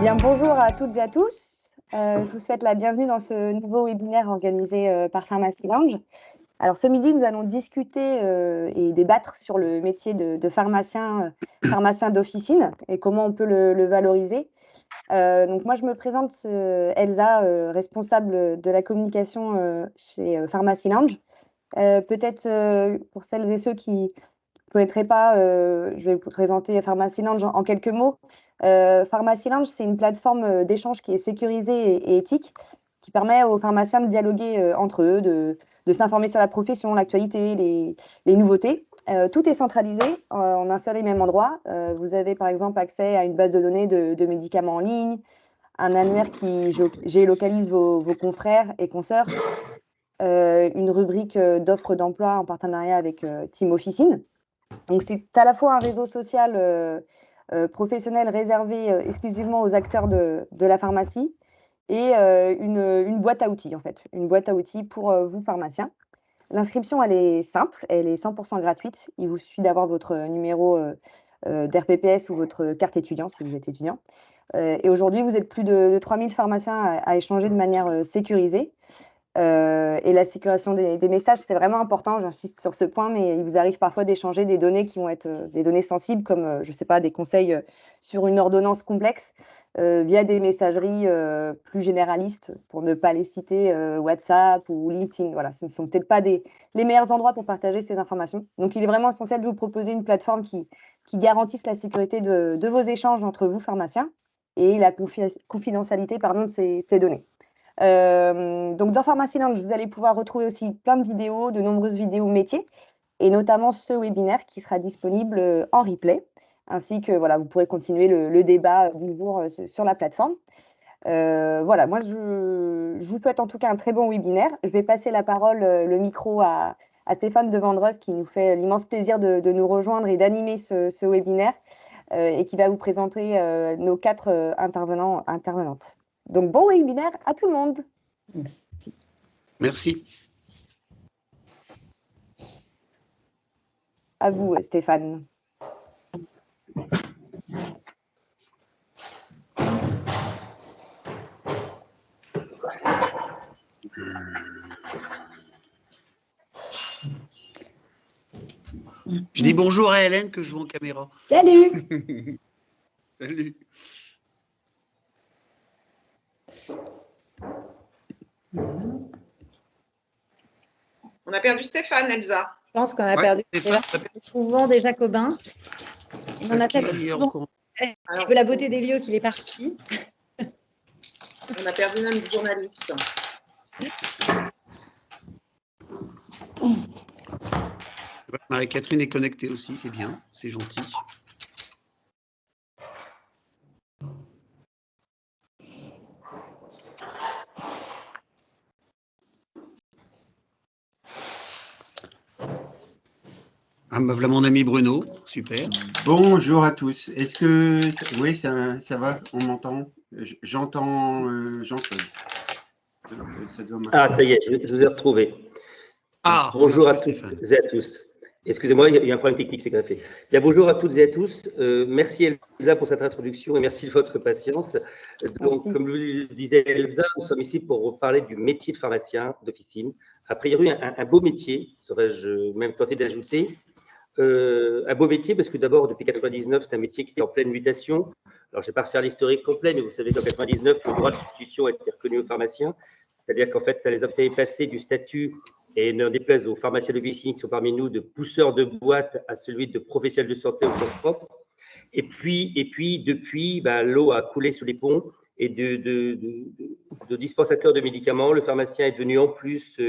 Bien, bonjour à toutes et à tous. Je vous souhaite la bienvenue dans ce nouveau webinaire organisé par Pharmacy Lounge. Alors, ce midi, nous allons discuter et débattre sur le métier de pharmacien d'officine et comment on peut le valoriser. Donc, moi, je me présente, Elsa, responsable de la communication chez Pharmacy Lounge. Peut-être pour celles et ceux qui ne connaîtraient pas, je vais vous présenter Pharmacy Lounge en quelques mots. Pharmacy Lounge, c'est une plateforme d'échange qui est sécurisée et éthique, qui permet aux pharmaciens de dialoguer entre eux, de s'informer sur la profession, l'actualité, les nouveautés. Tout est centralisé en un seul et même endroit. Vous avez par exemple accès à une base de données de médicaments en ligne, un annuaire qui géolocalise vos confrères et consoeurs, une rubrique d'offres d'emploi en partenariat avec Team Officine. Donc, c'est à la fois un réseau social professionnel réservé exclusivement aux acteurs de la pharmacie et une boîte à outils, en fait, une boîte à outils pour vous, pharmaciens. L'inscription, elle est simple, elle est 100% gratuite. Il vous suffit d'avoir votre numéro d'RPPS ou votre carte étudiant si vous êtes étudiant. Et aujourd'hui, vous êtes plus de 3000 pharmaciens à échanger de manière sécurisée. Et la sécurisation des messages, c'est vraiment important, j'insiste sur ce point, mais il vous arrive parfois d'échanger des données qui vont être des données sensibles, comme, je ne sais pas, des conseils sur une ordonnance complexe, via des messageries plus généralistes, pour ne pas les citer, WhatsApp ou LinkedIn. Voilà, ce ne sont peut-être pas les meilleurs endroits pour partager ces informations. Donc, il est vraiment essentiel de vous proposer une plateforme qui garantisse la sécurité de vos échanges entre vous, pharmaciens, et la confidentialité de ces données. Donc, dans Pharmacy Lounge, vous allez pouvoir retrouver aussi plein de vidéos, de nombreuses vidéos métiers, et notamment ce webinaire qui sera disponible en replay, ainsi que voilà, vous pourrez continuer le débat du jour sur la plateforme. Voilà, moi je vous souhaite en tout cas un très bon webinaire. Je vais passer la parole, le micro à Stéphane de Vandreuve qui nous fait l'immense plaisir de nous rejoindre et d'animer ce webinaire et qui va vous présenter nos 4 intervenantes. Donc, bon webinaire à tout le monde. Merci. Merci. À vous, Stéphane. Je dis bonjour à Hélène que je vois en caméra. Salut. Salut. On a perdu Stéphane, Elsa. Je pense qu'on a perdu souvent des Jacobins. On a un peu la beauté des lieux qu'il est parti. On a perdu même du journaliste. Marie-Catherine est connectée aussi, c'est bien, c'est gentil. Ah, bah, voilà mon ami Bruno, super. Bonjour à tous. Est-ce que oui, ça va, on m'entend? J'entends Jean-Claude. Ah, ça y est, je vous ai retrouvé. Ah, bonjour à toutes et à tous. Excusez-moi, il y a un problème technique, c'est greffé. Bien, bonjour à toutes et à tous. Merci Elsa pour cette introduction et merci de votre patience. Donc, comme le disait Elsa, nous sommes ici pour parler du métier de pharmacien d'officine. A priori, un beau métier, serais-je même tenté d'ajouter. Un beau métier parce que d'abord, depuis 1999, c'est un métier qui est en pleine mutation. Alors, je ne vais pas refaire l'historique complet, mais vous savez qu'en 1999, le droit de substitution a été reconnu aux pharmaciens. C'est-à-dire qu'en fait, ça les a fait passer du statut, et ne déplaise aux pharmaciens d'officine qui sont parmi nous, de pousseurs de boîte à celui de professionnels de santé au sens propre. Et puis depuis, l'eau a coulé sous les ponts et de dispensateur de médicaments, le pharmacien est devenu en plus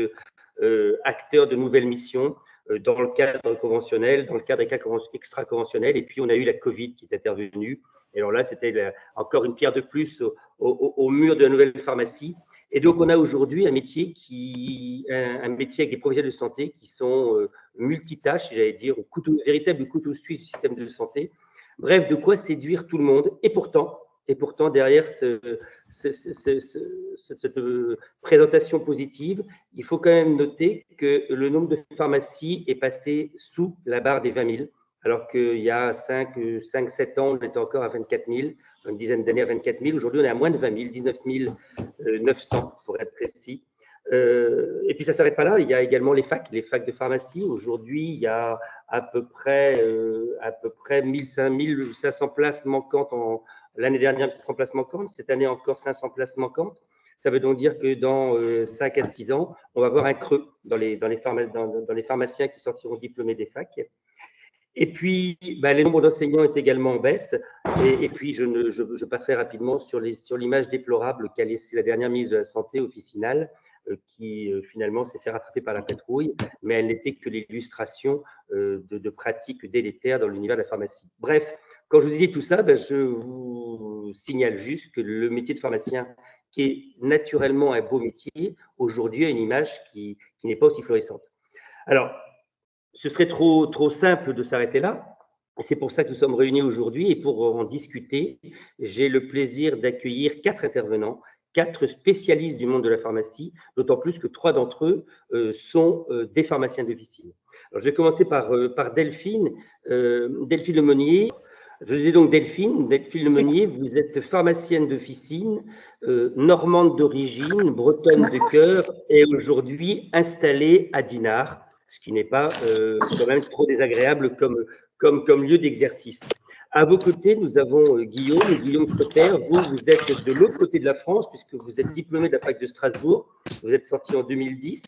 acteur de nouvelles missions dans le cadre conventionnel, dans le cadre extra-conventionnel. Et puis, on a eu la Covid qui est intervenue. Et alors là, c'était encore une pierre de plus au mur de la nouvelle pharmacie. Et donc, on a aujourd'hui un métier avec des professionnels de santé qui sont multitâches, j'allais dire, véritable couteau suisse du système de santé. Bref, de quoi séduire tout le monde. Et pourtant derrière cette présentation positive, il faut quand même noter que le nombre de pharmacies est passé sous la barre des 20 000, alors qu'il y a 5-7 ans, on était encore à 24 000. une dizaine d'années à 24 000. Aujourd'hui, on est à moins de 20 000, 19 900 pour être précis. Et puis, ça ne s'arrête pas là. Il y a également les facs de pharmacie. Aujourd'hui, il y a à peu près 1500 places manquantes. L'année dernière, 500 places manquantes. Cette année, encore 500 places manquantes. Ça veut donc dire que dans 5 à 6 ans, on va avoir un creux dans les pharmaciens qui sortiront diplômés des facs. Et puis, les nombres d'enseignants est également en baisse. Et puis, je passerai rapidement sur l'image déplorable qu'a laissée la dernière ministre de la Santé officinale, qui finalement s'est fait rattraper par la patrouille, mais elle n'était que l'illustration de pratiques délétères dans l'univers de la pharmacie. Bref, quand je vous dis tout ça, je vous signale juste que le métier de pharmacien, qui est naturellement un beau métier, aujourd'hui a une image qui n'est pas aussi florissante. Alors, ce serait trop simple de s'arrêter là. C'est pour ça que nous sommes réunis aujourd'hui et pour en discuter, j'ai le plaisir d'accueillir 4 intervenants, 4 spécialistes du monde de la pharmacie, d'autant plus que 3 d'entre eux sont des pharmaciens d'officine. Alors, je vais commencer par Delphine. Delphine Lemonnier. Je dis donc Delphine Lemonnier, vous êtes pharmacienne d'officine, normande d'origine, bretonne de cœur et aujourd'hui installée à Dinard, ce qui n'est pas quand même trop désagréable comme lieu d'exercice. À vos côtés, nous avons Guillaume Cotter. Vous êtes de l'autre côté de la France, puisque vous êtes diplômé de la fac de Strasbourg. Vous êtes sorti en 2010.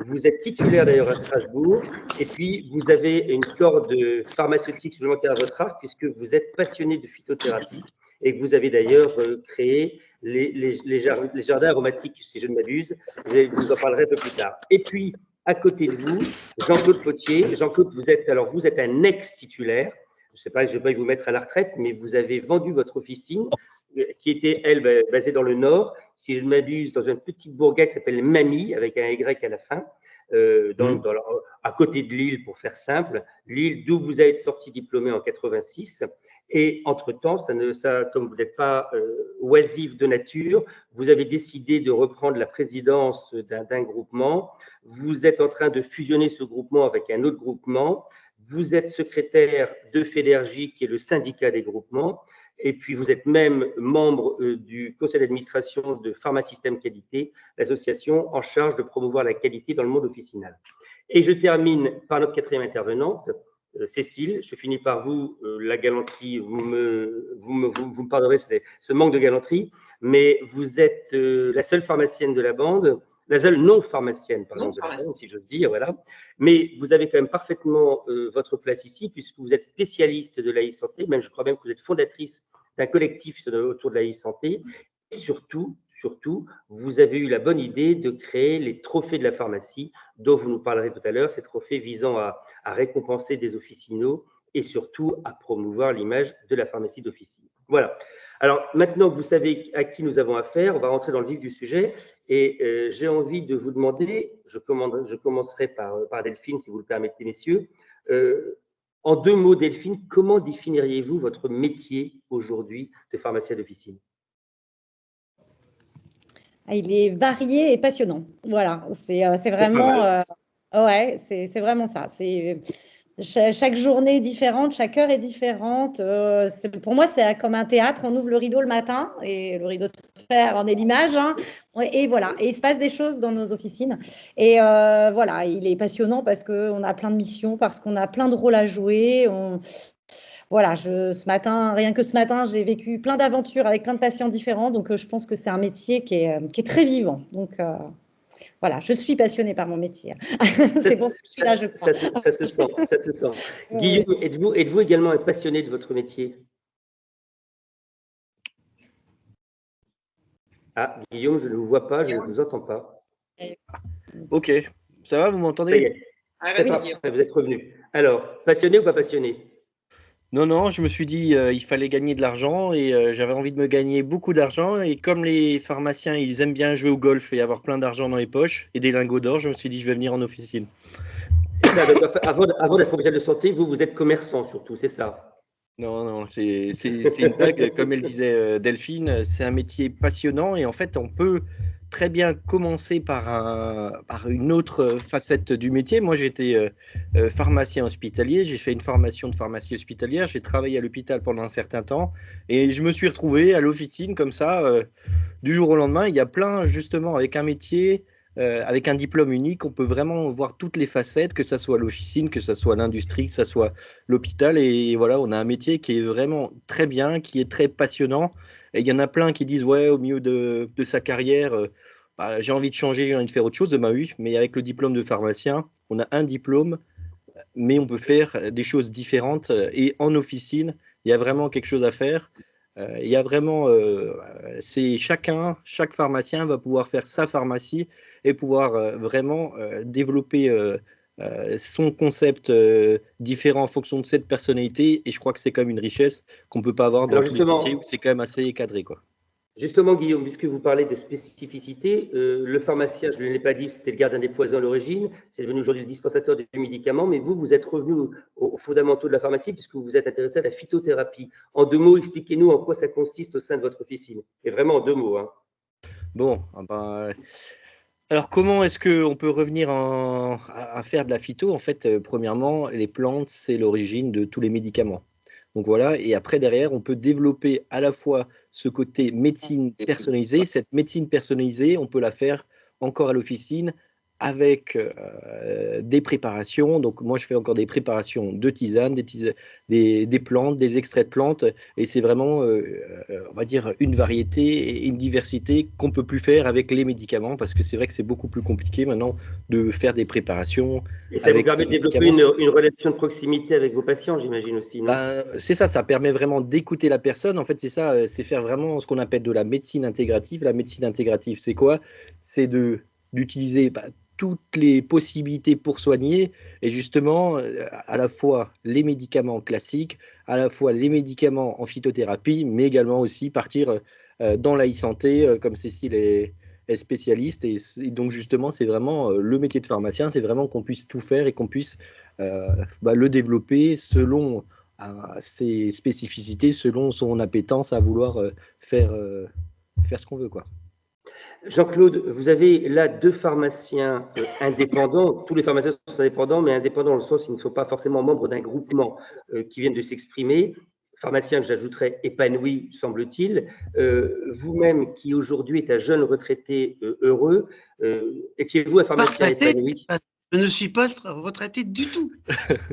Vous êtes titulaire d'ailleurs à Strasbourg. Et puis, vous avez une corde pharmaceutique supplémentaire à votre arc, puisque vous êtes passionné de phytothérapie et que vous avez d'ailleurs créé les jardins aromatiques, si je ne m'abuse. Je vous en parlerai un peu plus tard. Et puis, à côté de vous, Jean-Claude Potier. Jean-Claude, vous êtes un ex-titulaire. Je ne vais pas vous mettre à la retraite, mais vous avez vendu votre officine, qui était, elle, basée dans le Nord, si je ne m'abuse, dans une petite bourgade qui s'appelle Mamie, avec un Y à la fin, à côté de Lille, pour faire simple. Lille, d'où vous êtes sorti diplômé en 86. Et entre-temps, comme vous n'êtes pas oisif de nature, vous avez décidé de reprendre la présidence d'un groupement. Vous êtes en train de fusionner ce groupement avec un autre groupement. Vous êtes secrétaire de FEDERGI, qui est le syndicat des groupements, et puis vous êtes même membre du conseil d'administration de Pharmasystème Qualité, l'association en charge de promouvoir la qualité dans le monde officinal. Et je termine par notre 4e intervenante, Cécile. Je finis par vous, la galanterie, vous me pardonnerez ce manque de galanterie, mais vous êtes la seule pharmacienne de la bande, la seule non-pharmacienne, pardon, si j'ose dire, voilà. Mais vous avez quand même parfaitement votre place ici, puisque vous êtes spécialiste de la e-santé, même je crois même que vous êtes fondatrice d'un collectif autour de la e-santé. Et surtout, vous avez eu la bonne idée de créer les trophées de la pharmacie, dont vous nous parlerez tout à l'heure, ces trophées visant à récompenser des officinaux et surtout à promouvoir l'image de la pharmacie d'officine. Voilà. Alors, maintenant que vous savez à qui nous avons affaire, on va rentrer dans le vif du sujet et j'ai envie de vous demander, je commencerai par Delphine, si vous le permettez, messieurs. En 2 mots, Delphine, comment définiriez-vous votre métier aujourd'hui de pharmacien d'officine ? Il est varié et passionnant. Voilà, c'est vraiment… c'est vraiment ça. Chaque journée est différente, chaque heure est différente. Pour moi, c'est comme un théâtre. On ouvre le rideau le matin et le rideau de fer en est l'image. Hein, et voilà, et il se passe des choses dans nos officines. Et voilà, il est passionnant parce qu'on a plein de missions, parce qu'on a plein de rôles à jouer. Voilà, rien que ce matin, j'ai vécu plein d'aventures avec plein de patients différents. Donc, je pense que c'est un métier qui est très vivant. Donc, voilà, je suis passionnée par mon métier. C'est pour ça que je suis là, je crois. Ça se sent. Guillaume, êtes-vous également un passionné de votre métier ? Ah, Guillaume, je ne vous vois pas, je ne vous entends pas. Ok, ça va, vous m'entendez ? Vous êtes revenu. Alors, passionné ou pas passionné ? Non, je me suis dit il fallait gagner de l'argent et j'avais envie de me gagner beaucoup d'argent. Et comme les pharmaciens, ils aiment bien jouer au golf et avoir plein d'argent dans les poches et des lingots d'or, je me suis dit je vais venir en officine. C'est ça, donc, avant d'être professionnel de santé, vous êtes commerçant surtout, c'est ça ? Non, c'est une blague. Comme elle disait Delphine, c'est un métier passionnant et en fait, on peut très bien commencer par une autre facette du métier. Moi, j'étais pharmacien hospitalier. J'ai fait une formation de pharmacie hospitalière. J'ai travaillé à l'hôpital pendant un certain temps. Et je me suis retrouvé à l'officine comme ça, du jour au lendemain. Il y a plein, justement, avec un métier, avec un diplôme unique, on peut vraiment voir toutes les facettes, que ce soit l'officine, que ce soit l'industrie, que ce soit l'hôpital. Et voilà, on a un métier qui est vraiment très bien, qui est très passionnant. Et il y en a plein qui disent, ouais, au milieu de sa carrière, bah, j'ai envie de changer, j'ai envie de faire autre chose. Bah oui, mais avec le diplôme de pharmacien, on a un diplôme, mais on peut faire des choses différentes. Et en officine, il y a vraiment quelque chose à faire. Il y a vraiment, c'est chaque pharmacien va pouvoir faire sa pharmacie et pouvoir vraiment développer son concept différent en fonction de cette personnalité. Et je crois que c'est comme une richesse qu'on ne peut pas avoir dans Alors tous les métiers où c'est quand même assez cadré, quoi. Justement, Guillaume, puisque vous parlez de spécificité, le pharmacien, je ne l'ai pas dit, c'était le gardien des poisons à l'origine, c'est devenu aujourd'hui le dispensateur du médicament, mais vous êtes revenu aux fondamentaux de la pharmacie puisque vous vous êtes intéressé à la phytothérapie. En 2 mots, expliquez-nous en quoi ça consiste au sein de votre officine. Et vraiment en 2 mots. Hein. Bon, alors comment est-ce qu'on peut revenir à faire de la phyto? En fait, premièrement, les plantes, c'est l'origine de tous les médicaments. Donc voilà, et après derrière, on peut développer à la fois ce côté médecine personnalisée. Cette médecine personnalisée, on peut la faire encore à l'officine avec des préparations. Donc moi, je fais encore des préparations de tisanes, des plantes, des extraits de plantes. Et c'est vraiment, on va dire, une variété et une diversité qu'on ne peut plus faire avec les médicaments parce que c'est vrai que c'est beaucoup plus compliqué maintenant de faire des préparations. Et ça vous permet de développer une relation de proximité avec vos patients, j'imagine aussi, non? C'est ça, ça permet vraiment d'écouter la personne. En fait, c'est ça, c'est faire vraiment ce qu'on appelle de la médecine intégrative. La médecine intégrative, c'est quoi? C'est d'utiliser toutes les possibilités pour soigner et justement à la fois les médicaments classiques, à la fois les médicaments en phytothérapie, mais également aussi partir dans la e-santé comme Cécile est spécialiste. Et donc justement, c'est vraiment le métier de pharmacien, c'est vraiment qu'on puisse tout faire et qu'on puisse le développer selon ses spécificités, selon son appétence à vouloir faire ce qu'on veut, quoi. Jean-Claude, vous avez là 2 pharmaciens indépendants. Tous les pharmaciens sont indépendants, mais indépendants dans le sens où ils ne sont pas forcément membres d'un groupement qui viennent de s'exprimer. Pharmacien que j'ajouterais épanoui, semble-t-il. Vous-même, qui aujourd'hui est un jeune retraité heureux, étiez-vous un pharmacien épanoui? Je ne suis pas retraité du tout.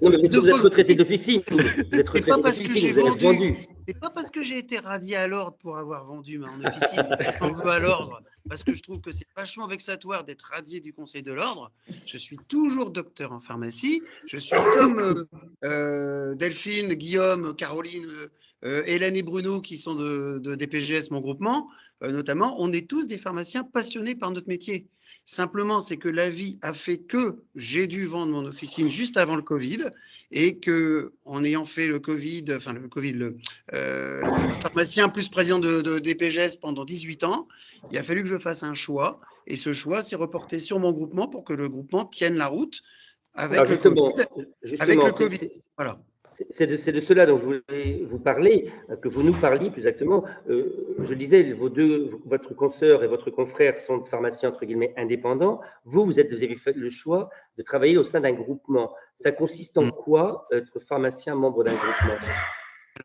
Non, mais vous êtes retraité d'officine. Vous êtes retraité d'officine, vous avez vendu. C'est pas parce que j'ai été radié à l'ordre pour avoir vendu mon officine, j'en veux à l'ordre, parce que je trouve que c'est vachement vexatoire d'être radié du Conseil de l'ordre. Je suis toujours docteur en pharmacie. Je suis comme Delphine, Guillaume, Caroline, Hélène et Bruno qui sont de DPGS, mon groupement, notamment. On est tous des pharmaciens passionnés par notre métier. Simplement, c'est que la vie a fait que j'ai dû vendre mon officine juste avant le Covid et que, en ayant fait le pharmacien plus président de DPGS pendant 18 ans, il a fallu que je fasse un choix. Et ce choix s'est reporté sur mon groupement pour que le groupement tienne la route avec le Covid. Voilà. C'est de cela dont je voulais vous parler, que vous nous parliez plus exactement. Je le disais, votre consoeur et votre confrère sont pharmaciens entre guillemets indépendants. Vous avez fait le choix de travailler au sein d'un groupement. Ça consiste en quoi être pharmacien membre d'un groupement?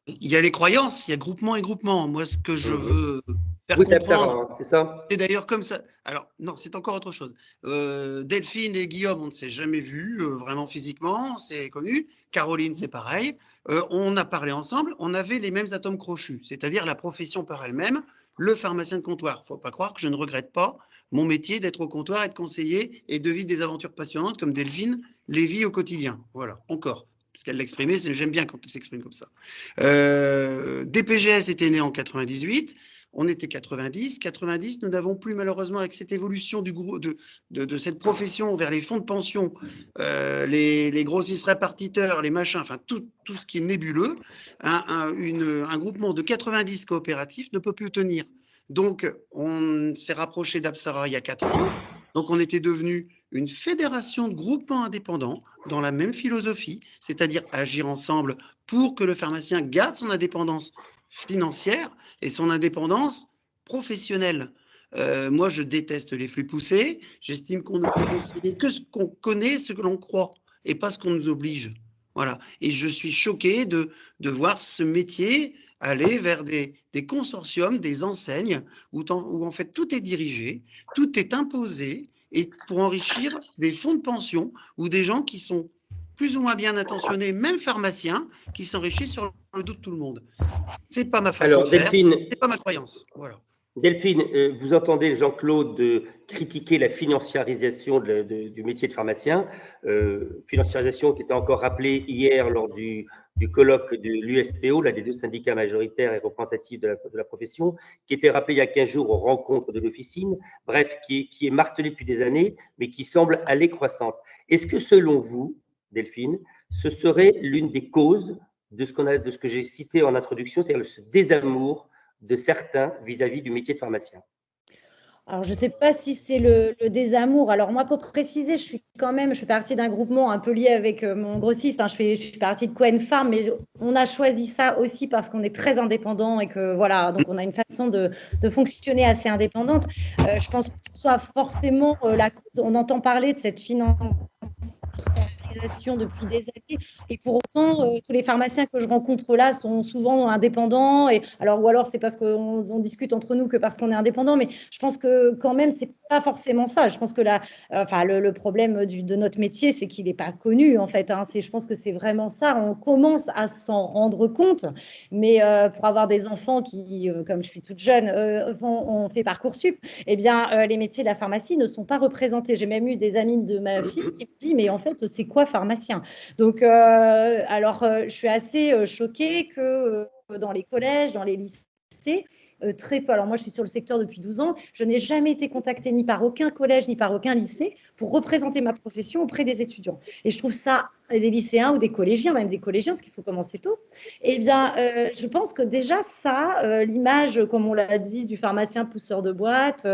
Il y a les croyances, il y a groupement et groupement. Moi, ce que je veux faire comprendre, c'est ça. C'est d'ailleurs comme ça. Alors, non, c'est encore autre chose. Delphine et Guillaume, on ne s'est jamais vus vraiment physiquement, c'est connu. Caroline, c'est pareil. On a parlé ensemble, on avait les mêmes atomes crochus, c'est-à-dire la profession par elle-même, le pharmacien de comptoir. Il ne faut pas croire que je ne regrette pas mon métier d'être au comptoir et de conseiller et de vivre des aventures passionnantes comme Delphine les vit au quotidien. Voilà, encore. Parce qu'elle l'a exprimé, j'aime bien quand elle s'exprime comme ça. DPGS était né en 98. On était 90. 90, nous n'avons plus malheureusement, avec cette évolution de cette profession vers les fonds de pension, les grossistes répartiteurs, les machins, enfin tout ce qui est nébuleux, un groupement de 90 coopératifs ne peut plus tenir. Donc, on s'est rapproché d'Apsara il y a 4 ans. Donc, on était devenu une fédération de groupements indépendants dans la même philosophie, c'est-à-dire agir ensemble pour que le pharmacien garde son indépendance financière et son indépendance professionnelle. Moi, je déteste les flux poussés. J'estime qu'on ne peut conseiller que ce qu'on connaît, ce que l'on croit, et pas ce qu'on nous oblige. Voilà. Et je suis choqué de voir ce métier aller vers des consortiums, des enseignes, où en fait tout est dirigé, tout est imposé, et pour enrichir des fonds de pension ou des gens qui sont plus ou moins bien intentionnés, même pharmaciens, qui s'enrichissent sur le dos de tout le monde. C'est pas ma façon de faire, c'est pas ma croyance. Voilà. Delphine, vous entendez Jean-Claude critiquer la financiarisation du métier de pharmacien, financiarisation qui était encore rappelée hier lors du colloque de l'USPO, l'un des 2 syndicats majoritaires et représentatifs de la profession, qui était rappelée il y a 15 jours aux rencontres de l'officine, bref, qui est martelée depuis des années, mais qui semble aller croissante. Est-ce que selon vous, Delphine, ce serait l'une des causes de ce que j'ai cité en introduction, c'est-à-dire ce désamour de certains vis-à-vis du métier de pharmacien? Alors, je ne sais pas si c'est le désamour. Alors, moi, pour préciser, je fais partie d'un groupement un peu lié avec mon grossiste. Je suis partie de Cohen Farm, mais on a choisi ça aussi parce qu'on est très indépendant et que, voilà, donc on a une façon de fonctionner assez indépendante. Je pense que ce soit forcément la cause. On entend parler de cette financiarisation depuis des années. Et pour autant, tous les pharmaciens que je rencontre là sont souvent indépendants. Ou alors c'est parce qu'on discute entre nous que parce qu'on est indépendant. Mais je pense que quand même, c'est pas forcément ça. Je pense que le problème de notre métier, c'est qu'il n'est pas connu en fait. Je pense que c'est vraiment ça. On commence à s'en rendre compte. Mais pour avoir des enfants qui, comme je suis toute jeune, ont fait Parcoursup, eh bien, les métiers de la pharmacie ne sont pas représentés. J'ai même eu des amis de ma fille qui me disent, mais en fait, c'est quoi pharmacien? Donc, je suis assez choquée que dans les collèges, dans les lycées, très peu. Alors moi, je suis sur le secteur depuis 12 ans. Je n'ai jamais été contactée ni par aucun collège, ni par aucun lycée pour représenter ma profession auprès des étudiants. Et je trouve ça, des lycéens ou des collégiens, même des collégiens, parce qu'il faut commencer tôt. Eh bien, je pense que déjà ça, l'image, comme on l'a dit, du pharmacien pousseur de boîte,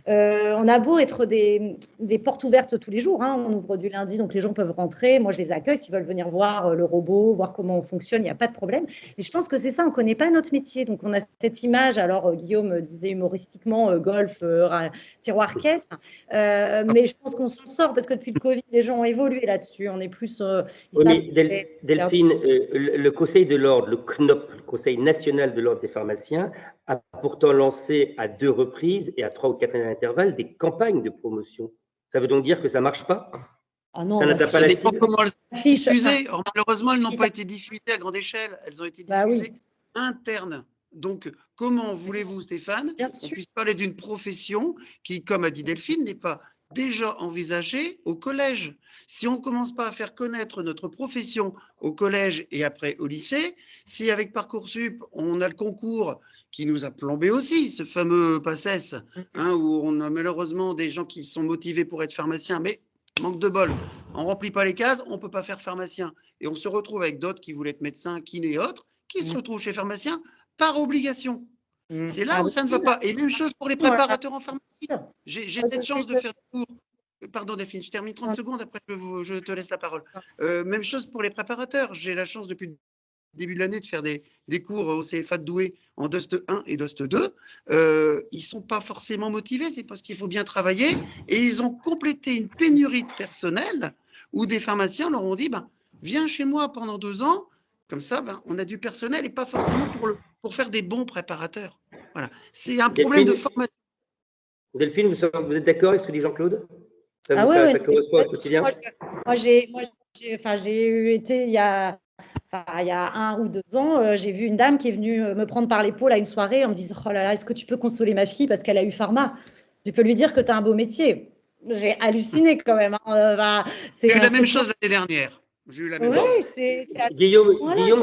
on a beau être des portes ouvertes tous les jours. On ouvre du lundi, donc les gens peuvent rentrer. Moi, je les accueille. S'ils veulent venir voir le robot, voir comment on fonctionne, il n'y a pas de problème. Mais je pense que c'est ça, on ne connaît pas notre métier. Donc, on a cette image. Alors, Guillaume disait humoristiquement golf, tiroir caisse. Mais je pense qu'on s'en sort parce que depuis le Covid, les gens ont évolué là-dessus. On est plus. Oui, mais Delphine, le Conseil de l'ordre, le CNOP, le Conseil national de l'ordre des pharmaciens, a pourtant lancé à 2 reprises et à 3 ou 4 années d'intervalle des campagnes de promotion. Ça veut donc dire que ça ne marche pas? Ah non, ça dépend comment elles sont diffusées. Or, malheureusement, elles n'ont pas été diffusées à grande échelle. Elles ont été diffusées internes. Donc, comment voulez-vous, Stéphane, qu'on puisse parler d'une profession qui, comme a dit Delphine, n'est pas déjà envisagée au collège? Si on ne commence pas à faire connaître notre profession au collège et après au lycée, si avec Parcoursup, on a le concours qui nous a plombé aussi, ce fameux PACES, où on a malheureusement des gens qui sont motivés pour être pharmaciens, mais manque de bol, on ne remplit pas les cases, on ne peut pas faire pharmacien. Et on se retrouve avec d'autres qui voulaient être médecins, kinés et autres, qui se retrouvent chez pharmacien par obligation. C'est là où ça ne va pas. Et même chose pour les préparateurs en pharmacie. J'ai cette chance de faire des cours. Pardon, Delphine, je termine 30 secondes, après je te laisse la parole. Même chose pour les préparateurs. J'ai la chance depuis le début de l'année de faire des cours au CFA de Douai en DOST 1 et DOST 2. Ils ne sont pas forcément motivés, c'est parce qu'il faut bien travailler. Et ils ont complété une pénurie de personnel où des pharmaciens leur ont dit viens chez moi pendant 2 ans. Comme ça, on a du personnel et pas forcément pour faire des bons préparateurs. Voilà. C'est un problème de formation. Delphine, vous êtes d'accord avec ce que dit Jean-Claude? Ça correspond au quotidien? Moi, j'ai été il y a 1 ou 2 ans, j'ai vu une dame qui est venue me prendre par l'épaule à une soirée en me disant « Oh là là, est-ce que tu peux consoler ma fille parce qu'elle a eu pharma? Tu peux lui dire que tu as un beau métier. » J'ai halluciné quand même. J'ai eu la même chose l'année dernière. J'ai eu la même chose. Guillaume,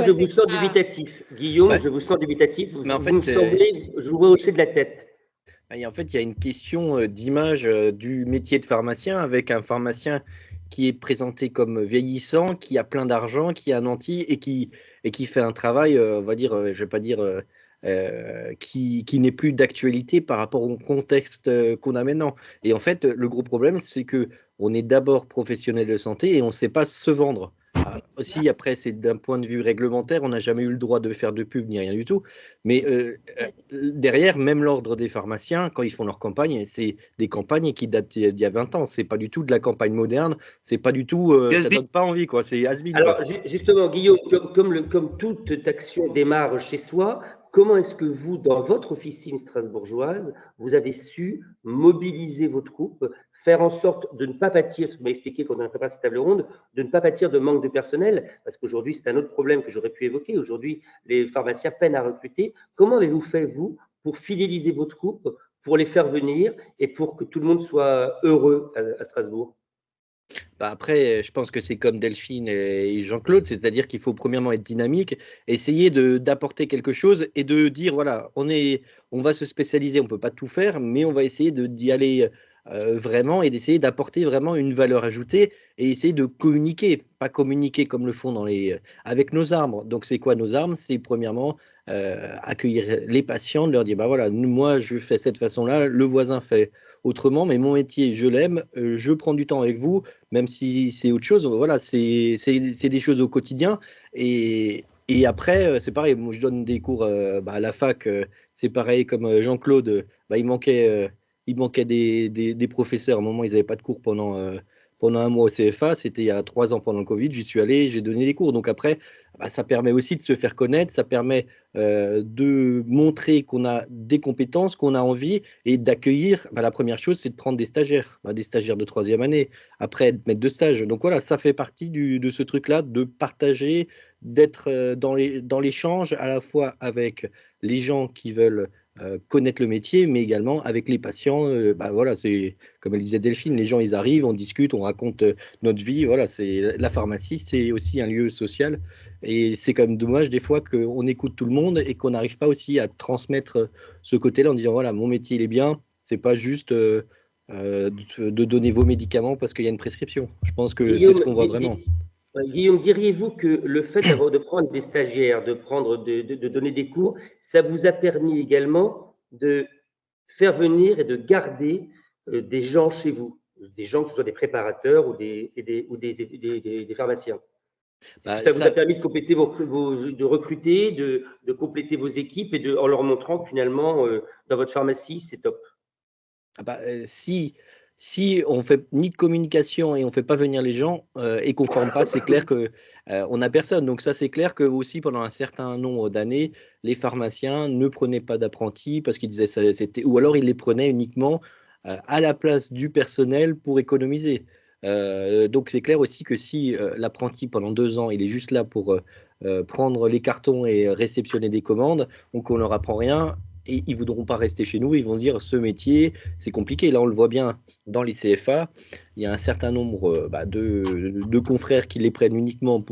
je vous sens dubitatif. Guillaume, je vous sens dubitatif. Mais en fait, je vous vois hocher de la tête. Et en fait, il y a une question d'image du métier de pharmacien avec un pharmacien qui est présenté comme vieillissant, qui a plein d'argent, qui est un nanti et qui fait un travail, on va dire, je vais pas dire, qui n'est plus d'actualité par rapport au contexte qu'on a maintenant. Et en fait, le gros problème, c'est que on est d'abord professionnel de santé et on ne sait pas se vendre. Aussi, après, c'est d'un point de vue réglementaire, on n'a jamais eu le droit de faire de pub ni rien du tout. Mais derrière, même l'ordre des pharmaciens, quand ils font leur campagne, c'est des campagnes qui datent d'il y a 20 ans. C'est pas du tout de la campagne moderne. C'est pas du tout. Ça donne pas envie, quoi. C'est has-been, quoi. Alors, justement, Guillaume, comme toute action démarre chez soi, comment est-ce que vous, dans votre officine strasbourgeoise, vous avez su mobiliser vos troupes, faire en sorte de ne pas pâtir, ce que vous m'avez expliqué quand on a préparé cette table ronde, de ne pas pâtir de manque de personnel, parce qu'aujourd'hui, c'est un autre problème que j'aurais pu évoquer. Aujourd'hui, les pharmaciens peinent à recruter. Comment avez-vous fait, vous, pour fidéliser vos troupes, pour les faire venir et pour que tout le monde soit heureux à Strasbourg? Bah après, je pense que c'est comme Delphine et Jean-Claude, c'est-à-dire qu'il faut premièrement être dynamique, essayer d'apporter quelque chose et de dire, voilà, on va se spécialiser, on ne peut pas tout faire, mais on va essayer d'y aller vraiment et d'essayer d'apporter vraiment une valeur ajoutée et essayer de communiquer, pas communiquer comme le font avec nos armes. Donc c'est quoi nos armes? C'est premièrement accueillir les patients, de leur dire, bah voilà, moi je fais cette façon-là, le voisin fait autrement, mais mon métier, je l'aime, je prends du temps avec vous, même si c'est autre chose. Voilà, c'est des choses au quotidien. Et après, c'est pareil, moi je donne des cours à la fac, c'est pareil comme Jean-Claude, il manquait des professeurs. À un moment, ils n'avaient pas de cours pendant un mois au CFA, c'était il y a 3 ans pendant le Covid, j'y suis allé, j'ai donné des cours. Donc après, ça permet aussi de se faire connaître, ça permet de montrer qu'on a des compétences, qu'on a envie et d'accueillir. La première chose, c'est de prendre des stagiaires de 3e année, après de mettre de stage. Donc voilà, ça fait partie de ce truc-là, de partager, d'être dans l'échange à la fois avec les gens qui veulent connaître le métier, mais également avec les patients. Voilà, c'est comme elle disait Delphine, les gens ils arrivent, on discute, on raconte notre vie. Voilà, c'est la pharmacie, c'est aussi un lieu social. Et c'est quand même dommage des fois qu'on écoute tout le monde et qu'on n'arrive pas aussi à transmettre ce côté-là en disant voilà, mon métier il est bien, c'est pas juste de donner vos médicaments parce qu'il y a une prescription. Je pense que c'est ce qu'on voit vraiment. Guillaume, diriez-vous que le fait de prendre des stagiaires, de donner des cours, ça vous a permis également de faire venir et de garder des gens chez vous, des gens que ce soit des préparateurs ou des pharmaciens? Ça vous a permis de compléter de recruter, de compléter vos équipes et en leur montrant que finalement, dans votre pharmacie, c'est top. Si on fait ni de communication et on fait pas venir les gens et qu'on forme pas, c'est clair que on n'a personne. Donc ça, c'est clair que aussi pendant un certain nombre d'années, les pharmaciens ne prenaient pas d'apprentis parce qu'ils disaient ou alors ils les prenaient uniquement à la place du personnel pour économiser. Donc c'est clair aussi que si l'apprenti pendant 2 ans, il est juste là pour prendre les cartons et réceptionner des commandes, donc on leur apprend rien. Et ils ne voudront pas rester chez nous, ils vont dire ce métier, c'est compliqué. Là, on le voit bien dans les CFA, il y a un certain nombre de confrères qui les prennent uniquement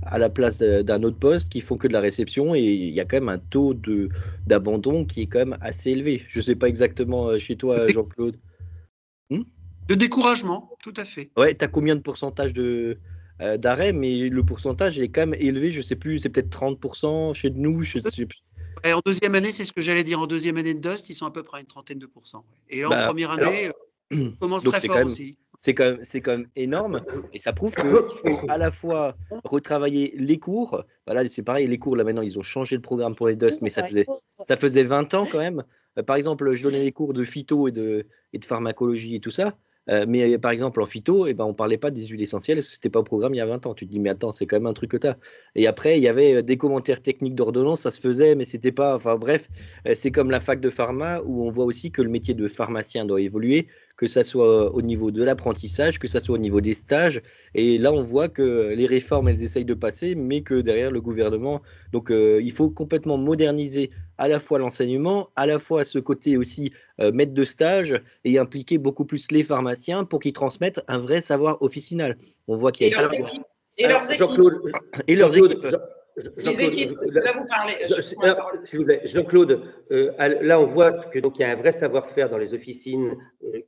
à la place d'un autre poste, qui font que de la réception, et il y a quand même un taux d'abandon qui est quand même assez élevé. Je ne sais pas exactement chez toi, Jean-Claude. De découragement, tout à fait. Ouais, tu as combien de pourcentage d'arrêt, mais le pourcentage il est quand même élevé, je ne sais plus, c'est peut-être 30% chez nous, je sais plus. Et en 2e année, c'est ce que j'allais dire. En 2e année de DOST, ils sont à peu près à une trentaine de pourcents. Et là, en 1re année, on commence très fort aussi. C'est quand même énorme et ça prouve qu'il faut à la fois retravailler les cours. Là, c'est pareil, les cours, là maintenant, ils ont changé le programme pour les DOST, mais ça faisait 20 ans quand même. Par exemple, je donnais les cours de phyto et de pharmacologie et tout ça. Mais par exemple, en phyto, on ne parlait pas des huiles essentielles parce que ce n'était pas au programme il y a 20 ans. Tu te dis, mais attends, c'est quand même un truc que tu as. Et après, il y avait des commentaires techniques d'ordonnance, ça se faisait, mais c'était pas. Enfin bref, c'est comme la fac de pharma où on voit aussi que le métier de pharmacien doit évoluer, que ça soit au niveau de l'apprentissage, que ça soit au niveau des stages. Et là, on voit que les réformes, elles essayent de passer, mais que derrière le gouvernement. Donc, il faut complètement moderniser à la fois l'enseignement, à la fois ce côté aussi maître de stage et impliquer beaucoup plus les pharmaciens pour qu'ils transmettent un vrai savoir officinal. On voit qu'il y a leurs équipes. Et leurs équipes. Les équipes, parce que là vous parlez. S'il vous plaît, Jean-Claude, là on voit que donc il y a un vrai savoir-faire dans les officines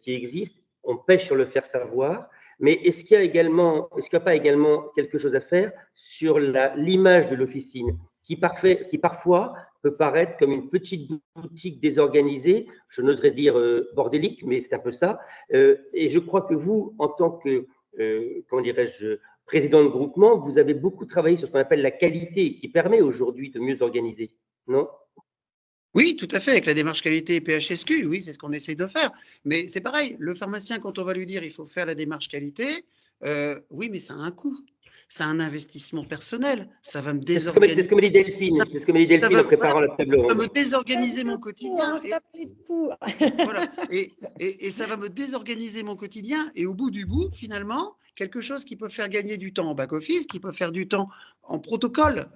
qui existent. On pêche sur le faire savoir, mais est-ce qu'il n'y a pas également quelque chose à faire sur l'image de l'officine qui parfois peut paraître comme une petite boutique désorganisée, je n'oserais dire bordélique, mais c'est un peu ça. Et je crois que vous, en tant que comment dirais-je, président de groupement, vous avez beaucoup travaillé sur ce qu'on appelle la qualité, qui permet aujourd'hui de mieux organiser, non? Oui, tout à fait, avec la démarche qualité et PHSQ, oui, c'est ce qu'on essaye de faire. Mais c'est pareil, le pharmacien, quand on va lui dire il faut faire la démarche qualité, oui, mais ça a un coût. Ça a un investissement personnel. Ça va me C'est ce que me dit Delphine. C'est ce que me dit Delphine en préparant la table ronde. Ça va me désorganiser mon quotidien. Voilà. Et ça va me désorganiser mon quotidien. Et au bout du bout, finalement, quelque chose qui peut faire gagner du temps en back-office, qui peut faire du temps en protocole.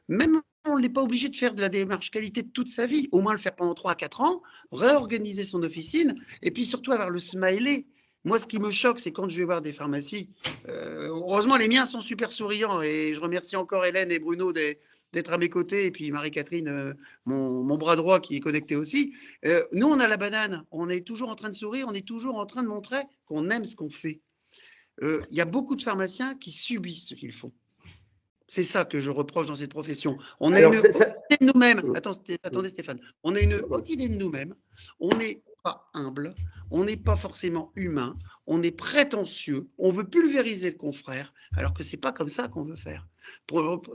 Même on n'est pas obligé de faire de la démarche qualité de toute sa vie. Au moins le faire pendant 3 à 4 ans, réorganiser son officine et puis surtout avoir le smiley. Moi, ce qui me choque, c'est quand je vais voir des pharmacies. Heureusement, les miens sont super souriants et je remercie encore Hélène et Bruno d'être à mes côtés et puis Marie-Catherine, mon bras droit qui est connecté aussi. Nous, on a la banane. On est toujours en train de sourire, on est toujours en train de montrer qu'on aime ce qu'on fait. Il y a beaucoup de pharmaciens qui subissent ce qu'ils font. C'est ça que je reproche dans cette profession. On a une haute idée de nous-mêmes. Attendez Stéphane. On a une haute idée de nous-mêmes. On n'est pas humble. On n'est pas forcément humain. On est prétentieux. On veut pulvériser le confrère, alors que c'est pas comme ça qu'on veut faire.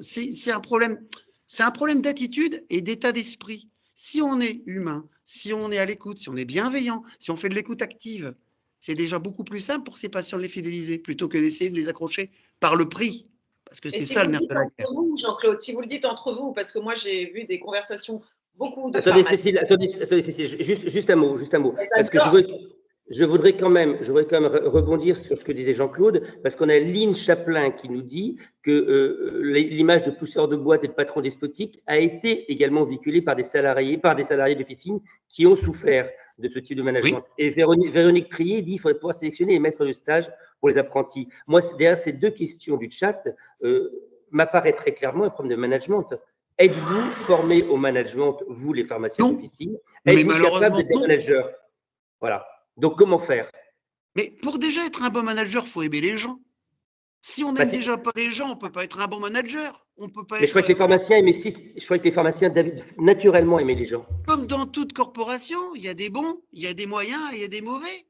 C'est un problème d'attitude et d'état d'esprit. Si on est humain, si on est à l'écoute, si on est bienveillant, si on fait de l'écoute active, c'est déjà beaucoup plus simple pour ces patients de les fidéliser plutôt que d'essayer de les accrocher par le prix. Parce que c'est ça le nerf de la guerre. Jean-Claude, si vous le dites entre vous, parce que moi j'ai vu des conversations, beaucoup de Attendez Cécile, juste un mot. Parce que je voudrais quand même rebondir sur ce que disait Jean-Claude, parce qu'on a Lynn Chaplin qui nous dit que l'image de pousseur de boîte et de patron despotique a été également véhiculée par des salariés d'officine qui ont souffert de ce type de management. Oui. Et Véronique Prier dit qu'il faudrait pouvoir sélectionner les maîtres de stage pour les apprentis. Moi, derrière ces deux questions du chat, m'apparaît très clairement un problème de management. Êtes-vous formé au management, vous, les pharmaciens d'officine? Êtes-vous capable d'être managers? Voilà. Donc, comment faire? Mais pour déjà être un bon manager, il faut aimer les gens. Si on n'aime déjà pas les gens, on ne peut pas être un bon manager. On peut pas. Mais je crois que les pharmaciens naturellement aimaient les gens. Comme dans toute corporation, il y a des bons, il y a des moyens et il y a des mauvais.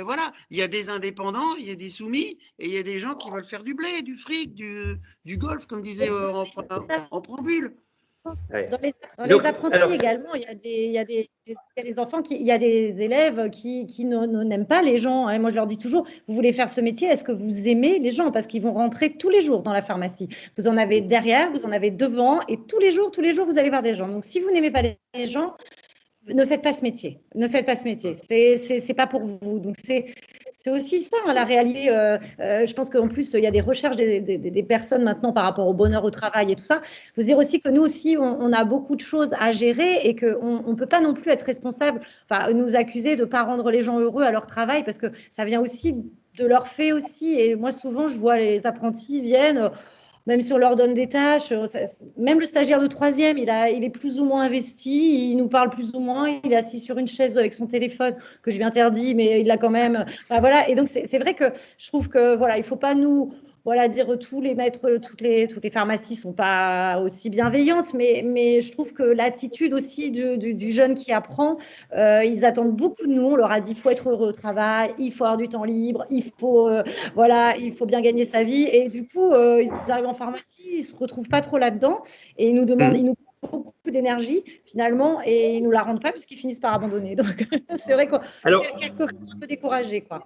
Voilà, il y a des indépendants, il y a des soumis et il y a des gens qui veulent faire du blé, du fric, du golf, comme disait en préambule. Ouais. Dans les apprentis également, il y a des enfants, il y a des élèves qui n'aiment pas les gens. Moi, je leur dis toujours, vous voulez faire ce métier, est-ce que vous aimez les gens? Parce qu'ils vont rentrer tous les jours dans la pharmacie. Vous en avez derrière, vous en avez devant, et tous les jours, vous allez voir des gens. Donc, si vous n'aimez pas les gens, ne faites pas ce métier. Ne faites pas ce métier. C'est pas pour vous. Donc, c'est aussi ça, hein, la réalité. Je pense qu'en plus, il y a des recherches des personnes maintenant par rapport au bonheur au travail et tout ça. Il faut se dire aussi que nous aussi, on a beaucoup de choses à gérer et qu'on ne peut pas non plus être responsable, enfin, nous accuser de ne pas rendre les gens heureux à leur travail parce que ça vient aussi de leur fait aussi. Et moi, souvent, je vois les apprentis viennent… Même si on leur donne des tâches, même le stagiaire de 3e, il est plus ou moins investi, il nous parle plus ou moins, il est assis sur une chaise avec son téléphone que je lui interdis, mais il l'a quand même. Enfin, voilà. Et donc, c'est vrai que je trouve que voilà, il ne faut pas nous dire tous les maîtres, toutes les pharmacies ne sont pas aussi bienveillantes, mais je trouve que l'attitude aussi du jeune qui apprend, ils attendent beaucoup de nous. On leur a dit il faut être heureux au travail, il faut avoir du temps libre, il faut bien gagner sa vie. Et du coup, ils arrivent en pharmacie, ils ne se retrouvent pas trop là-dedans et ils nous demandent, ils nous beaucoup d'énergie finalement et ils ne nous la rendent pas puisqu'ils finissent par abandonner. Donc c'est vrai qu'il y a quelques fois un peu découragé, quoi.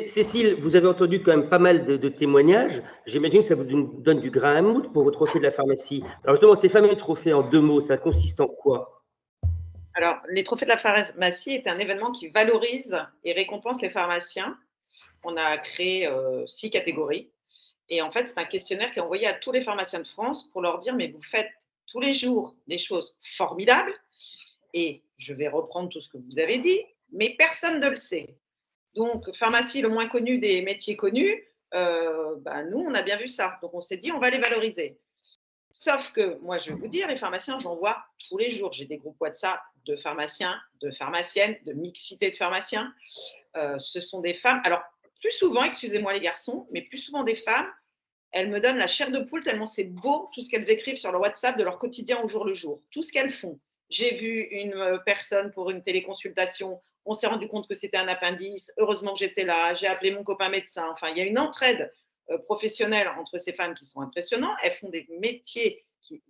Cécile, vous avez entendu quand même pas mal de témoignages. J'imagine que ça vous donne du grain à moudre pour vos trophées de la pharmacie. Alors justement, ces fameux trophées en 2 mots, ça consiste en quoi? Alors, les trophées de la pharmacie est un événement qui valorise et récompense les pharmaciens. On a créé 6 catégories. Et en fait, c'est un questionnaire qui est envoyé à tous les pharmaciens de France pour leur dire, mais vous faites tous les jours des choses formidables. Et je vais reprendre tout ce que vous avez dit, mais personne ne le sait. Donc, pharmacie, le moins connu des métiers connus, nous, on a bien vu ça. Donc, on s'est dit, on va les valoriser. Sauf que, moi, je vais vous dire, les pharmaciens, j'en vois tous les jours. J'ai des groupes WhatsApp de pharmaciens, de pharmaciennes, de mixité de pharmaciens. Ce sont des femmes. Alors, plus souvent, excusez-moi les garçons, mais plus souvent des femmes, elles me donnent la chair de poule tellement c'est beau tout ce qu'elles écrivent sur leur WhatsApp de leur quotidien au jour le jour, tout ce qu'elles font. J'ai vu une personne pour une téléconsultation On s'est rendu compte que c'était un appendice. Heureusement que j'étais là. J'ai appelé mon copain médecin. Enfin, il y a une entraide professionnelle entre ces femmes qui sont impressionnantes. Elles font des métiers,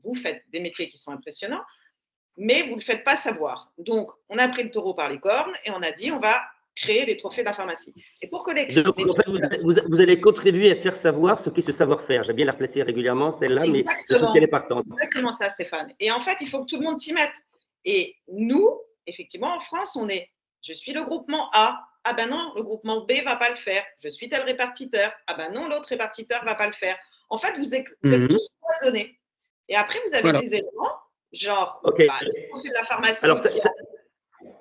vous faites des métiers qui sont impressionnants, mais vous ne le faites pas savoir. Donc, on a pris le taureau par les cornes et on a dit, on va créer les trophées de la pharmacie. Et pour que Donc, en fait, vous allez contribuer à faire savoir ce qu'est ce savoir-faire. J'aime bien la replacer régulièrement, celle-là, mais je trouve qu'elle est partante. Exactement ça, Stéphane. Et en fait, il faut que tout le monde s'y mette. Et nous, effectivement, en France, je suis le groupement A. Ah ben non, le groupement B ne va pas le faire. Je suis tel répartiteur. Ah ben non, l'autre répartiteur ne va pas le faire. En fait, vous êtes tous cloisonnés. Et après, vous avez des éléments, genre les trophées de la pharmacie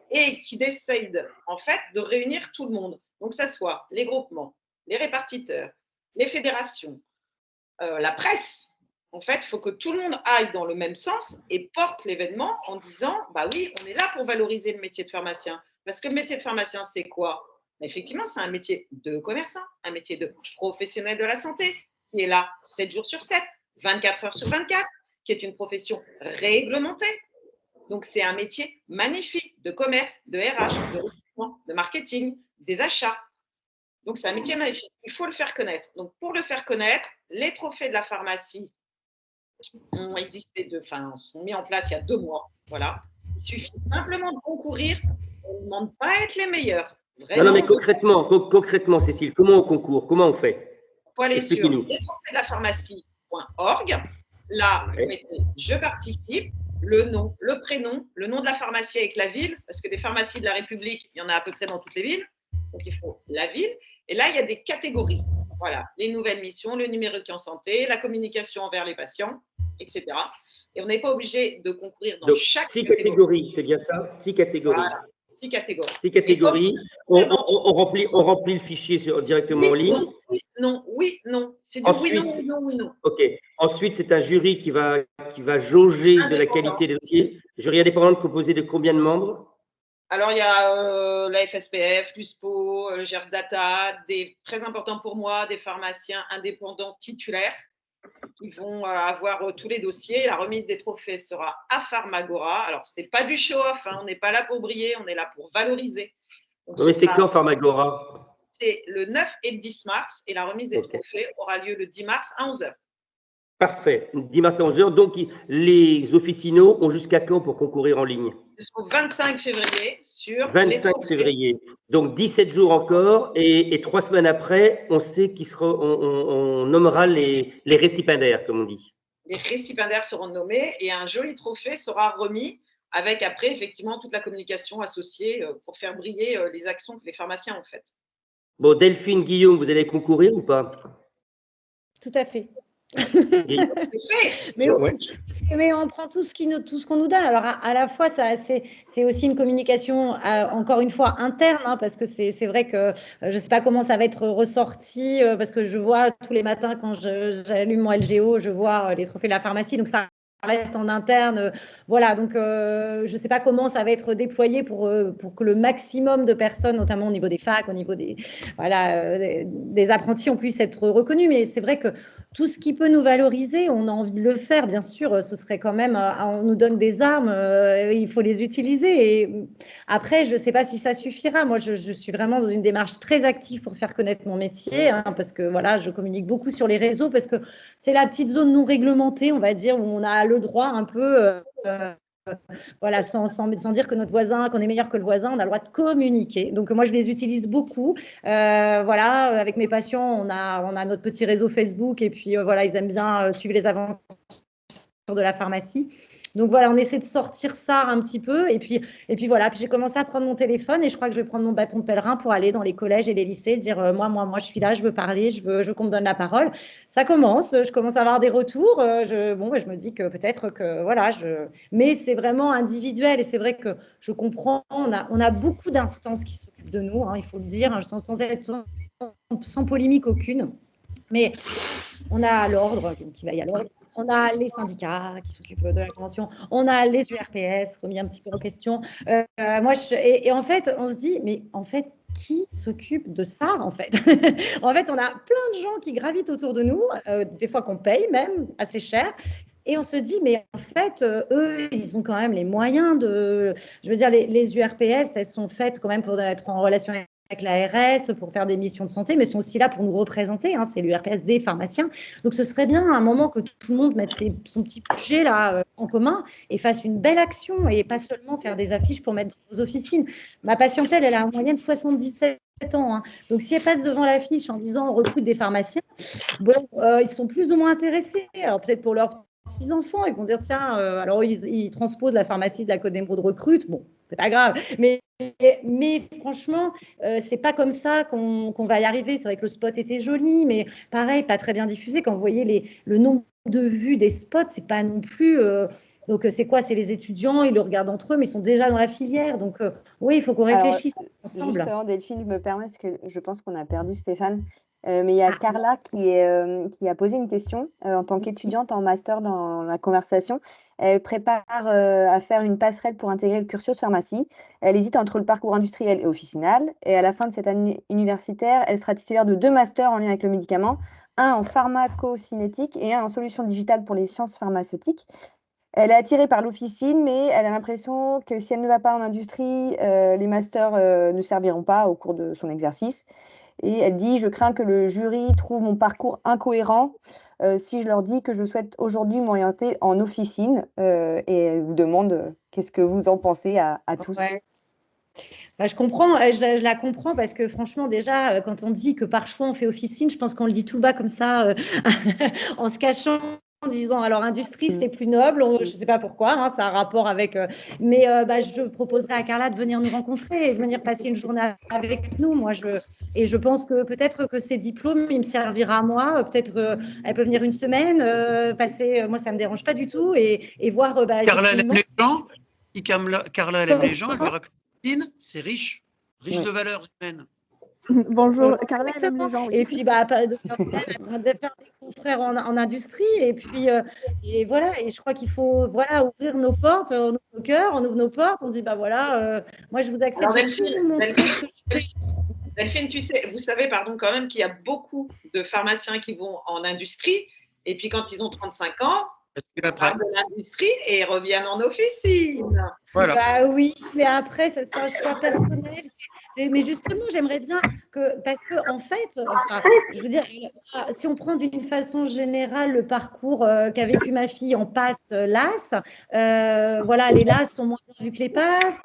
et qui décident en fait de réunir tout le monde. Donc, que ce soit les groupements, les répartiteurs, les fédérations, la presse. En fait, il faut que tout le monde aille dans le même sens et porte l'événement en disant « bah oui, on est là pour valoriser le métier de pharmacien ». Parce que le métier de pharmacien, c'est quoi? Effectivement, c'est un métier de commerçant, un métier de professionnel de la santé qui est là 7 jours sur 7, 24 heures sur 24, qui est une profession réglementée. Donc, c'est un métier magnifique de commerce, de RH, de recrutement, de marketing, des achats. Donc, c'est un métier magnifique. Il faut le faire connaître. Donc, pour le faire connaître, les trophées de la pharmacie sont mis en place il y a 2 mois. Voilà. Il suffit simplement de concourir. On ne demande pas à être les meilleurs. Vraiment, non, mais concrètement, Cécile, comment on concourt? Comment on fait? Il faut aller sur lestrophèesdelapharmacie.org. Là, vous mettez « Je participe », le nom, le prénom, le nom de la pharmacie avec la ville, parce que des pharmacies de la République, il y en a à peu près dans toutes les villes. Donc, il faut la ville. Et là, il y a des catégories. Voilà, les nouvelles missions, le numérique en santé, la communication envers les patients, etc. Et on n'est pas obligé de concourir dans chaque 6 catégories, c'est bien ça? 6 catégories. Voilà, 6 catégories. 6 catégories. On remplit le fichier directement en ligne. Oui, non. C'est du oui, non. OK. Ensuite, c'est un jury qui va jauger de la qualité des dossiers. Jury indépendant composé de combien de membres? Alors, il y a la FSPF, l'USPO, GERS Data, très important pour moi, des pharmaciens indépendants titulaires qui vont avoir tous les dossiers. La remise des trophées sera à Pharmagora. Alors, ce n'est pas du show-off, on n'est pas là pour briller, on est là pour valoriser. Donc, mais c'est quand Pharmagora? C'est le 9 et le 10 mars et la remise des trophées aura lieu le 10 mars à 11h. Parfait. 10 mars à 11h. Donc, les officinaux ont jusqu'à quand pour concourir en ligne? Jusqu'au 25 février sur 25 février. Donc, 17 jours encore et 3 semaines après, on sait on nommera les récipiendaires, comme on dit. Les récipiendaires seront nommés et un joli trophée sera remis avec après, effectivement, toute la communication associée pour faire briller les actions que les pharmaciens ont faites. Bon, Delphine, Guillaume, vous allez concourir ou pas? Tout à fait. mais on prend tout ce qu'on nous donne. Alors à la fois, c'est aussi une communication encore une fois interne, parce que c'est vrai que je ne sais pas comment ça va être ressorti, parce que je vois tous les matins quand j'allume mon LGO, je vois les trophées de la pharmacie, donc ça reste en interne, voilà, donc je ne sais pas comment ça va être déployé pour que le maximum de personnes, notamment au niveau des facs, au niveau des apprentis, on puisse être reconnus, mais c'est vrai que tout ce qui peut nous valoriser, on a envie de le faire, bien sûr, ce serait quand même, on nous donne des armes, il faut les utiliser, et après, je ne sais pas si ça suffira. Moi, je suis vraiment dans une démarche très active pour faire connaître mon métier, parce que voilà, je communique beaucoup sur les réseaux, parce que c'est la petite zone non réglementée, on va dire, où on a le droit un peu, voilà, sans dire que notre voisin, qu'on est meilleur que le voisin, on a le droit de communiquer. Donc moi, je les utilise beaucoup. Voilà, avec mes patients, on a notre petit réseau Facebook, et puis voilà, ils aiment bien suivre les aventures de la pharmacie. Donc voilà, on essaie de sortir ça un petit peu, et puis voilà. Puis j'ai commencé à prendre mon téléphone, et je crois que je vais prendre mon bâton de pèlerin pour aller dans les collèges et les lycées, dire moi je suis là, je veux parler, je veux qu'on me donne la parole. Ça commence, je commence à avoir des retours. Je me dis que peut-être que voilà, mais c'est vraiment individuel, et c'est vrai que je comprends. On a beaucoup d'instances qui s'occupent de nous, il faut le dire, sans polémique aucune. Mais on a l'ordre qui veille à l'ordre. On a les syndicats qui s'occupent de la convention. On a les URPS remis un petit peu en question. Et en fait, on se dit, mais en fait, qui s'occupe de ça, en fait? En fait, on a plein de gens qui gravitent autour de nous, des fois qu'on paye même assez cher, Et on se dit, mais en fait, eux, ils ont quand même les moyens de… Je veux dire, les URPS, elles sont faites quand même pour être en relation avec l'ARS, pour faire des missions de santé, mais sont aussi là pour nous représenter. Hein, c'est l'URPS des pharmaciens. Donc, ce serait bien à un moment que tout le monde mette son petit budget là, en commun et fasse une belle action et pas seulement faire des affiches pour mettre dans nos officines. Ma patientèle, elle a en moyenne 77 ans. Hein. Donc, si elle passe devant l'affiche en disant on recrute des pharmaciens, bon, ils sont plus ou moins intéressés. Alors, peut-être pour leurs petits-enfants, ils vont dire tiens, alors ils transposent la pharmacie de la Côte d'Emeraude recrute. Bon, c'est pas grave. Mais franchement, c'est pas comme ça qu'on va y arriver. C'est vrai que le spot était joli, mais pareil, pas très bien diffusé. Quand vous voyez le nombre de vues des spots, c'est pas non plus. Donc, c'est quoi? C'est les étudiants, ils le regardent entre eux, mais ils sont déjà dans la filière. Donc, oui, il faut qu'on réfléchisse ensemble. Justement, Delphine, je me permets, parce que je pense qu'on a perdu Stéphane. Mais il y a Carla qui a posé une question en tant qu'étudiante en master dans la conversation. Elle prépare à faire une passerelle pour intégrer le cursus pharmacie. Elle hésite entre le parcours industriel et officinal. Et à la fin de cette année universitaire, elle sera titulaire de 2 masters en lien avec le médicament, un en pharmacocinétique et un en solutions digitales pour les sciences pharmaceutiques. Elle est attirée par l'officine, mais elle a l'impression que si elle ne va pas en industrie, les masters ne serviront pas au cours de son exercice. Et elle dit « Je crains que le jury trouve mon parcours incohérent si je leur dis que je souhaite aujourd'hui m'orienter en officine. » Et elle vous demande qu'est-ce que vous en pensez à tous. Ouais. Bah, je comprends, je la comprends parce que franchement, déjà, quand on dit que par choix on fait officine, je pense qu'on le dit tout bas comme ça, en se cachant. En disant alors industrie c'est plus noble, je ne sais pas pourquoi, hein, ça a un rapport avec, mais je proposerai à Carla de venir nous rencontrer et venir passer une journée avec nous. Et je pense que peut-être que ces diplômes il me servira à moi, peut-être elle peut venir une semaine, passer, moi ça me dérange pas du tout et voir. Carla elle aime les gens, Carla elle aime les gens, elle verra que c'est riche de valeurs humaines. Bonjour, Carla, elle aime les gens. Oui. Et puis, de faire des confrères en industrie. Et puis, et voilà. Et je crois qu'il faut ouvrir nos portes, on ouvre nos cœurs, on ouvre nos portes. On dit, moi, je vous accepte. Delphine, vous savez, quand même qu'il y a beaucoup de pharmaciens qui vont en industrie. Et puis, quand ils ont 35 ans, ils partent de l'industrie et reviennent en officine. Voilà. Oui, mais après, ça c'est un choix personnel. Mais justement, j'aimerais bien que, parce que en fait, je veux dire, si on prend d'une façon générale le parcours qu'a vécu ma fille en passe LAS, les LAS sont moins bien vus que les passes.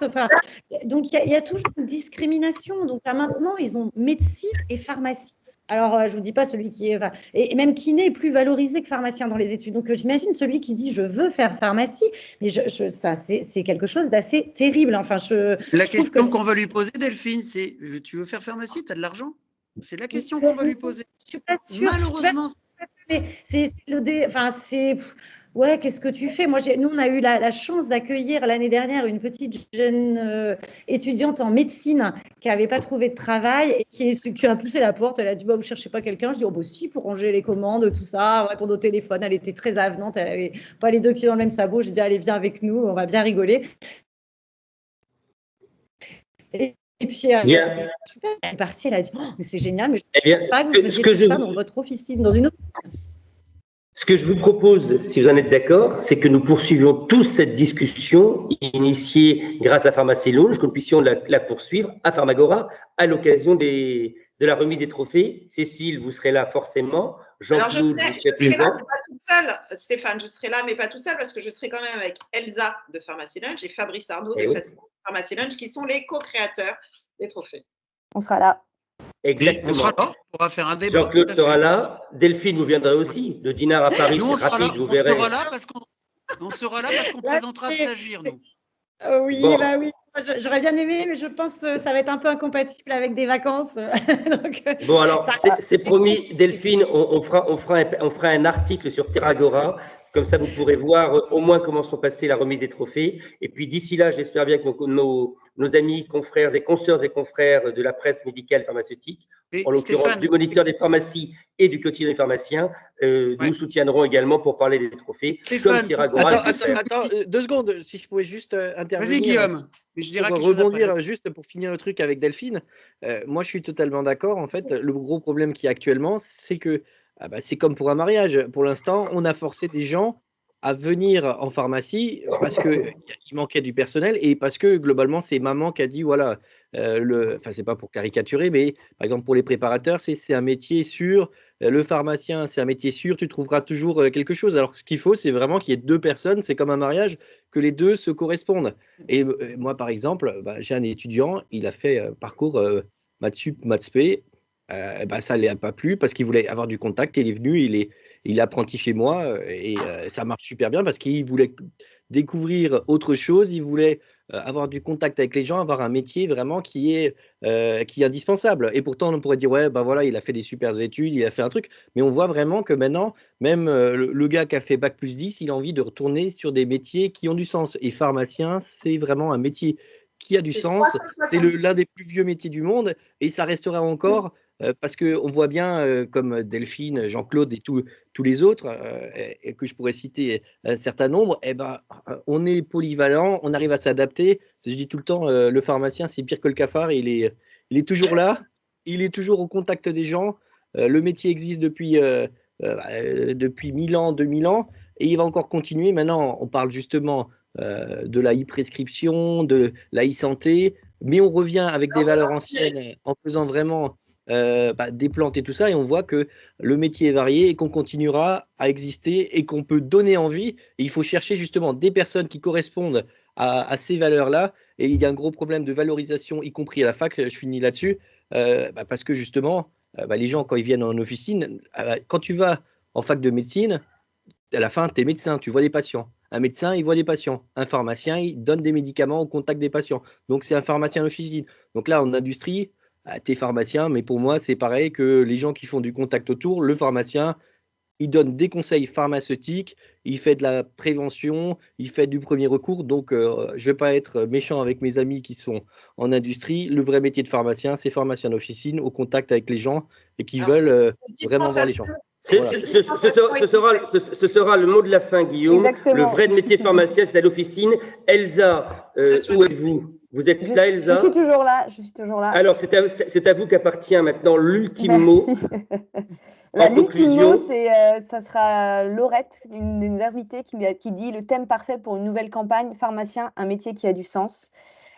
Donc il y a toujours une discrimination. Donc là maintenant, ils ont médecine et pharmacie. Alors, je ne vous dis pas celui qui est… Et même kiné est plus valorisé que pharmacien dans les études. Donc, j'imagine celui qui dit « je veux faire pharmacie », mais ça, c'est quelque chose d'assez terrible. Enfin, la question qu'on va lui poser, Delphine, c'est « tu veux faire pharmacie, tu as de l'argent ?» C'est la question qu'on va lui poser. Je ne suis pas sûre. Malheureusement, ouais, qu'est-ce que tu fais? Nous, on a eu la chance d'accueillir l'année dernière une petite jeune étudiante en médecine qui n'avait pas trouvé de travail et qui a poussé la porte. Elle a dit, vous ne cherchez pas quelqu'un? Je dis, si, pour ranger les commandes, tout ça, répondre au téléphone. Elle était très avenante, elle n'avait pas les 2 pieds dans le même sabot. J'ai dit, allez, viens avec nous, on va bien rigoler. Et puis, super, elle est partie, elle a dit, mais c'est génial, mais je ne sais pas que vous faisiez tout ça dans votre officine, dans une autre. Ce que je vous propose, si vous en êtes d'accord, c'est que nous poursuivions tous cette discussion initiée grâce à Pharmacie Lounge, que nous puissions la poursuivre à Pharmagora à l'occasion de la remise des trophées. Cécile, vous serez là forcément. Jean-Claude, je serai là, mais pas toute seule. Stéphane, je serai là, mais pas toute seule, parce que je serai quand même avec Elsa de Pharmacie Lounge et Fabrice Arnaud de Pharmacie Lounge, qui sont les co-créateurs des trophées. On sera là. Exactement. On sera là, on pourra faire un débat. Jean-Claude sera là. Delphine, vous viendrez aussi. De Dinard à Paris, c'est rapide, je vous verrai. On sera là parce qu'on présentera Sagir, nous. Oui, oui. J'aurais bien aimé, mais je pense que ça va être un peu incompatible avec des vacances. Donc, bon, alors, c'est promis, Delphine, on fera un article sur Terragora. Comme ça, vous pourrez voir au moins comment sont passées la remise des trophées. Et puis, d'ici là, j'espère bien que nos amis, confrères et consoeurs et confrères de la presse médicale pharmaceutique, en l'occurrence du Moniteur des pharmacies et du quotidien des pharmaciens, nous soutiendrons également pour parler des trophées. Stéphane, attends, 2 secondes, si je pouvais juste intervenir. Vas-y, Guillaume. Mais je dirais pour rebondir juste pour finir le truc avec Delphine. Moi, je suis totalement d'accord. En fait, le gros problème qu'il y a actuellement, c'est que c'est comme pour un mariage. Pour l'instant, on a forcé des gens à venir en pharmacie parce qu'il manquait du personnel et parce que globalement, c'est maman qui a dit voilà, enfin, c'est pas pour caricaturer, mais par exemple, pour les préparateurs, c'est un métier sûr. Le pharmacien, c'est un métier sûr, tu trouveras toujours quelque chose. Alors, ce qu'il faut, c'est vraiment qu'il y ait deux personnes, c'est comme un mariage, que les deux se correspondent. Et moi, par exemple, bah, j'ai un étudiant, il a fait parcours maths sup, maths spé. Bah, ça ne lui a pas plu parce qu'il voulait avoir du contact. Il est venu, il est apprenti chez moi et ça marche super bien parce qu'il voulait découvrir autre chose. Il voulait avoir du contact avec les gens, avoir un métier vraiment qui est indispensable. Et pourtant, on pourrait dire, ouais, bah voilà, il a fait des super études, il a fait un truc. Mais on voit vraiment que maintenant, même le gars qui a fait Bac plus 10, il a envie de retourner sur des métiers qui ont du sens. Et pharmacien, c'est vraiment un métier qui a du sens. C'est l'un des plus vieux métiers du monde et ça restera encore. Parce qu'on voit bien, comme Delphine, Jean-Claude et tous les autres, et que je pourrais citer un certain nombre, eh ben, on est polyvalent, on arrive à s'adapter. Je dis tout le temps, le pharmacien, c'est pire que le cafard, il est toujours là, il est toujours au contact des gens. Le métier existe depuis 1000 ans, 2000 ans, et il va encore continuer. Maintenant, on parle justement de la e-prescription, de la e-santé, mais on revient avec des valeurs anciennes en faisant vraiment des plantes et tout ça, et on voit que le métier est varié et qu'on continuera à exister et qu'on peut donner envie. Et il faut chercher justement des personnes qui correspondent à ces valeurs-là. Et il y a un gros problème de valorisation, y compris à la fac, je finis là-dessus, parce que justement, les gens, quand ils viennent en officine, quand tu vas en fac de médecine, à la fin, tu es médecin, tu vois des patients. Un médecin, il voit des patients. Un pharmacien, il donne des médicaments au contact des patients. Donc, c'est un pharmacien d'officine. Donc là, en industrie, tu es pharmacien, mais pour moi, c'est pareil que les gens qui font du contact autour. Le pharmacien, il donne des conseils pharmaceutiques, il fait de la prévention, il fait du premier recours. Donc, je ne vais pas être méchant avec mes amis qui sont en industrie. Le vrai métier de pharmacien, c'est pharmacien d'officine, au contact avec les gens et qui veulent vraiment voir les gens. Voilà. Ce sera le mot de la fin, Guillaume. Exactement. Le vrai métier de pharmacien, c'est à l'officine. Elsa, où êtes-vous? Vous êtes là, Elsa? Je suis toujours là. Alors, c'est à vous qu'appartient maintenant l'ultime mot. L'ultime mot, ça sera Laurette, une de nos invitées, qui dit le thème parfait pour une nouvelle campagne, pharmacien, un métier qui a du sens.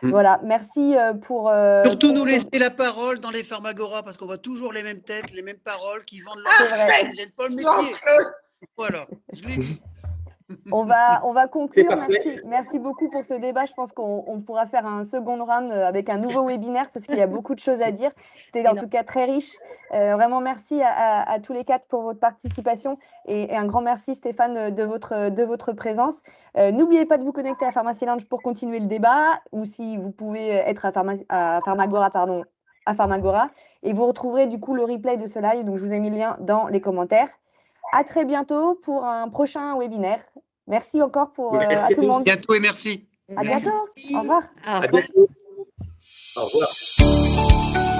Voilà, merci pour… Surtout nous laisser la parole dans les pharmagoras, parce qu'on voit toujours les mêmes têtes, les mêmes paroles qui vendent la… Ils ne gênent pas le métier. Voilà, je l'ai dit. On va conclure. Merci beaucoup pour ce débat. Je pense qu'on pourra faire un second round avec un nouveau webinaire parce qu'il y a beaucoup de choses à dire. C'était en tout cas très riche. Vraiment, merci à tous les quatre pour votre participation et un grand merci Stéphane de votre présence. N'oubliez pas de vous connecter à Pharmacy Lounge pour continuer le débat ou si vous pouvez être à Pharmagora et vous retrouverez du coup le replay de ce live. Donc, je vous ai mis le lien dans les commentaires. À très bientôt pour un prochain webinaire. Merci encore à tout le monde. À bientôt et merci. À bientôt. Au revoir. À bientôt. Au revoir.